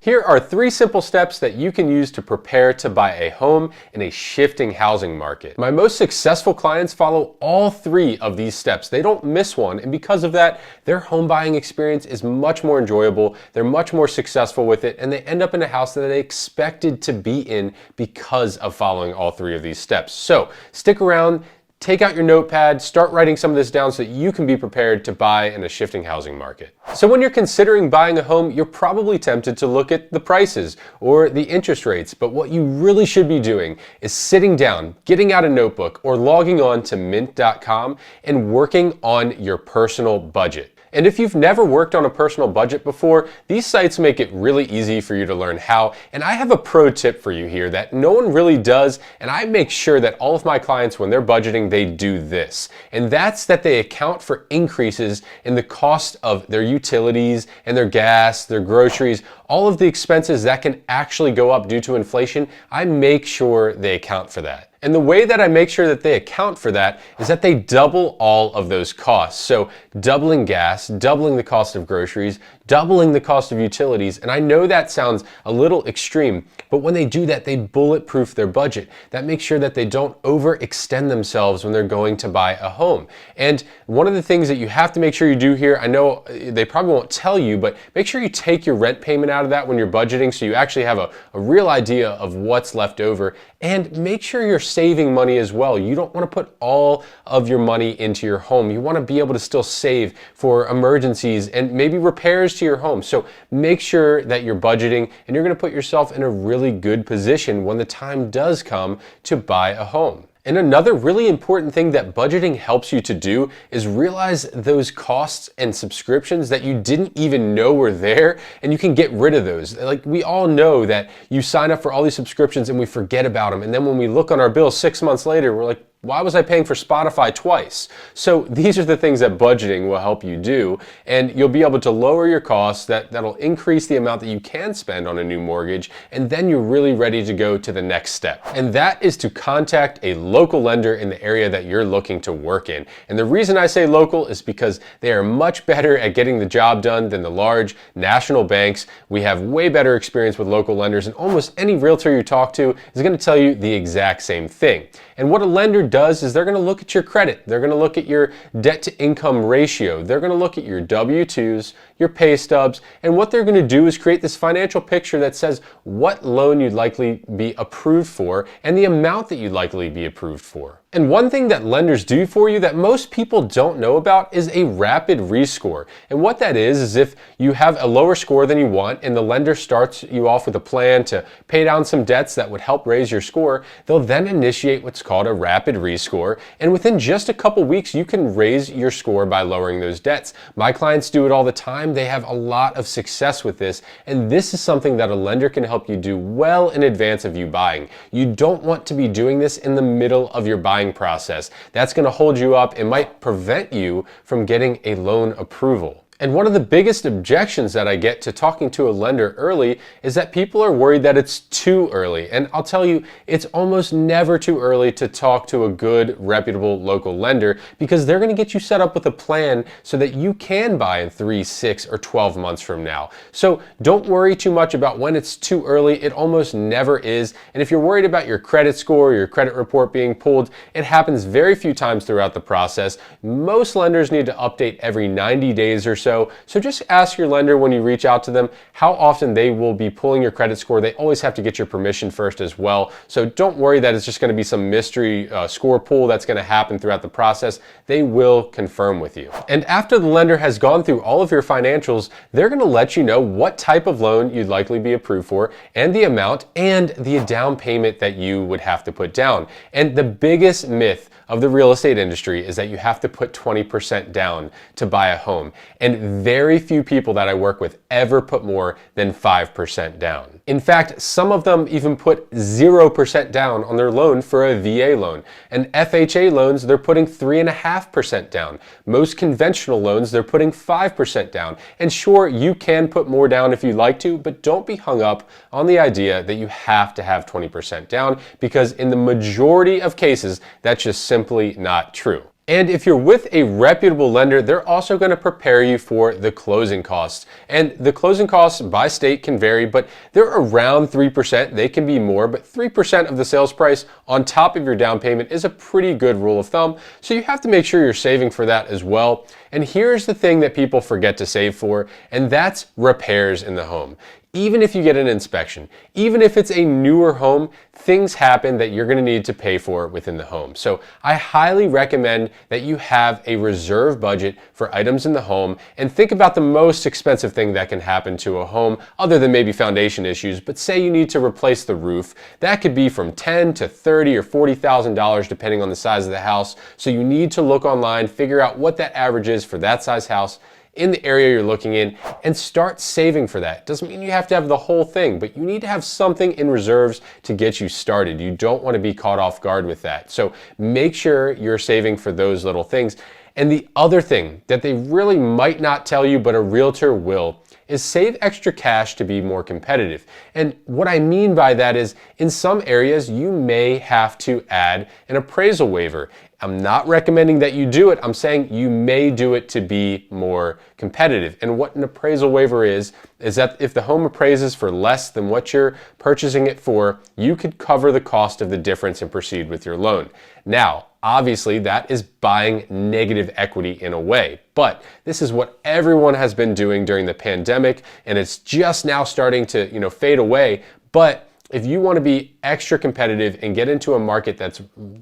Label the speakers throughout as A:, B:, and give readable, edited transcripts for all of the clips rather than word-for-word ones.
A: Here are 3 simple steps that you can use to prepare to buy a home in a shifting housing market. My most successful clients follow all 3 of these steps. They don't miss one, and because of that, their home buying experience is much more enjoyable, they're much more successful with it, and they end up in a house that they expected to be in because of following all 3 of these steps. So stick around. Take out your notepad, start writing some of this down so that you can be prepared to buy in a shifting housing market. So when you're considering buying a home, you're probably tempted to look at the prices or the interest rates, but what you really should be doing is sitting down, getting out a notebook, or logging on to mint.com and working on your personal budget. And if you've never worked on a personal budget before, these sites make it really easy for you to learn how. And I have a pro tip for you here that no one really does, and I make sure that all of my clients, when they're budgeting, they do this. And that's that they account for increases in the cost of their utilities and their gas, their groceries, all of the expenses that can actually go up due to inflation. I make sure they account for that. And the way that I make sure that they account for that is that they double all of those costs. So doubling gas, doubling the cost of groceries, doubling the cost of utilities. And I know that sounds a little extreme, but when they do that, they bulletproof their budget. That makes sure that they don't overextend themselves when they're going to buy a home. And one of the things that you have to make sure you do here, I know they probably won't tell you, but make sure you take your rent payment out of that when you're budgeting so you actually have a real idea of what's left over. And make sure you're saving money as well. You don't want to put all of your money into your home. You want to be able to still save for emergencies and maybe repairs to your home. So make sure that you're budgeting and you're going to put yourself in a really good position when the time does come to buy a home. And another really important thing that budgeting helps you to do is realize those costs and subscriptions that you didn't even know were there, and you can get rid of those. Like, we all know that you sign up for all these subscriptions and we forget about them. And then when we look on our bill 6 months later, we're like, why was I paying for Spotify twice? So these are the things that budgeting will help you do, and you'll be able to lower your costs. That'll increase the amount that you can spend on a new mortgage, and then you're really ready to go to the next step. And that is to contact a local lender in the area that you're looking to work in. And the reason I say local is because they are much better at getting the job done than the large national banks. We have way better experience with local lenders, and almost any realtor you talk to is going to tell you the exact same thing. And what a lender does is they're going to look at your credit. They're going to look at your debt to income ratio. They're going to look at your W-2s, your pay stubs, and what they're going to do is create this financial picture that says what loan you'd likely be approved for and the amount that you'd likely be approved for. And one thing that lenders do for you that most people don't know about is a rapid rescore. And what that is if you have a lower score than you want and the lender starts you off with a plan to pay down some debts that would help raise your score, they'll then initiate what's called a rapid rescore. And within just a couple weeks, you can raise your score by lowering those debts. My clients do it all the time. They have a lot of success with this. And this is something that a lender can help you do well in advance of you buying. You don't want to be doing this in the middle of your buying process. That's going to hold you up. It might prevent you from getting a loan approval. And one of the biggest objections that I get to talking to a lender early is that people are worried that it's too early. And I'll tell you, it's almost never too early to talk to a good, reputable local lender because they're going to get you set up with a plan so that you can buy in 3, 6, or 12 months from now. So don't worry too much about when it's too early. It almost never is. And if you're worried about your credit score or your credit report being pulled, it happens very few times throughout the process. Most lenders need to update every 90 days or so. So just ask your lender when you reach out to them how often they will be pulling your credit score. They always have to get your permission first as well. So don't worry that it's just going to be some mystery score pull that's going to happen throughout the process. They will confirm with you. And after the lender has gone through all of your financials, they're going to let you know what type of loan you'd likely be approved for and the amount and the down payment that you would have to put down. And the biggest myth of the real estate industry is that you have to put 20% down to buy a home. And very few people that I work with ever put more than 5% down. In fact, some of them even put 0% down on their loan for a VA loan. And FHA loans, they're putting 3.5% down. Most conventional loans, they're putting 5% down. And sure, you can put more down if you'd like to, but don't be hung up on the idea that you have to have 20% down because in the majority of cases, that's just simply not true. And if you're with a reputable lender, they're also going to prepare you for the closing costs. And the closing costs by state can vary, but they're around 3%. They can be more, but 3% of the sales price on top of your down payment is a pretty good rule of thumb. So you have to make sure you're saving for that as well. And here's the thing that people forget to save for, and that's repairs in the home. Even if you get an inspection, even if it's a newer home, things happen that you're going to need to pay for within the home. So I highly recommend that you have a reserve budget for items in the home and think about the most expensive thing that can happen to a home other than maybe foundation issues. But say you need to replace the roof. That could be from $10,000 to $30,000 or $40,000 depending on the size of the house. So you need to look online, figure out what that average is for that size house in the area you're looking in, and start saving for that. Doesn't mean you have to have the whole thing, but you need to have something in reserves to get you started. You don't want to be caught off guard with that. So make sure you're saving for those little things. And the other thing that they really might not tell you, but a realtor will, is save extra cash to be more competitive. And what I mean by that is, in some areas, you may have to add an appraisal waiver. I'm not recommending that you do it. I'm saying you may do it to be more competitive. And what an appraisal waiver is that if the home appraises for less than what you're purchasing it for, you could cover the cost of the difference and proceed with your loan. Now, obviously, that is buying negative equity in a way, but this is what everyone has been doing during the pandemic, and it's just now starting to, fade away. But if you want to be extra competitive and get into a market that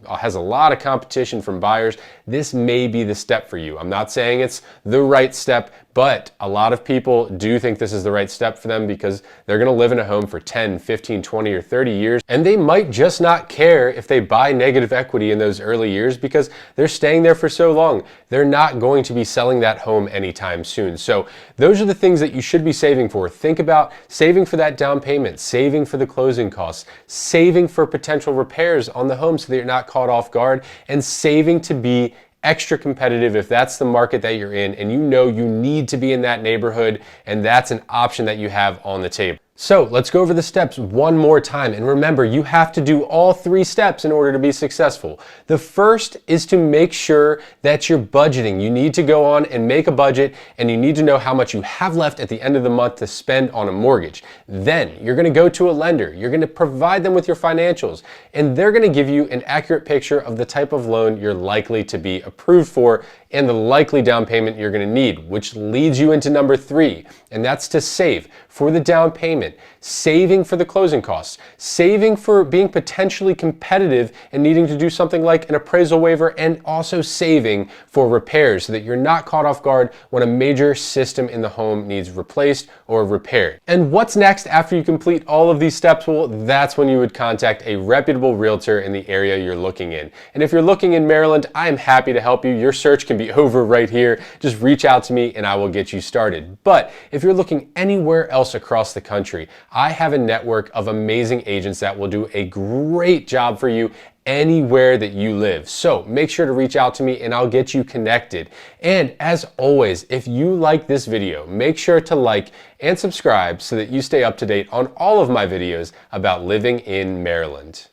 A: has a lot of competition from buyers, this may be the step for you. I'm not saying it's the right step, but a lot of people do think this is the right step for them because they're going to live in a home for 10, 15, 20, or 30 years, and they might just not care if they buy negative equity in those early years because they're staying there for so long. They're not going to be selling that home anytime soon. So those are the things that you should be saving for. Think about saving for that down payment, saving for the closing costs, saving for potential repairs on the home so that you're not caught off guard, and saving to be extra competitive if that's the market that you're in and you know you need to be in that neighborhood and that's an option that you have on the table. So let's go over the steps one more time. And remember, you have to do all 3 steps in order to be successful. The first is to make sure that you're budgeting. You need to go on and make a budget, and you need to know how much you have left at the end of the month to spend on a mortgage. Then you're going to go to a lender. You're going to provide them with your financials, and they're going to give you an accurate picture of the type of loan you're likely to be approved for and the likely down payment you're going to need, which leads you into number 3, and that's to save for the down payment, saving for the closing costs, saving for being potentially competitive and needing to do something like an appraisal waiver, and also saving for repairs so that you're not caught off guard when a major system in the home needs replaced or repaired. And what's next after you complete all of these steps? Well, that's when you would contact a reputable realtor in the area you're looking in. And if you're looking in Maryland, I am happy to help you. Your search can be over right here. Just reach out to me and I will get you started. But if you're looking anywhere else across the country, I have a network of amazing agents that will do a great job for you anywhere that you live. So make sure to reach out to me and I'll get you connected. And as always, if you like this video, make sure to like and subscribe so that you stay up to date on all of my videos about living in Maryland.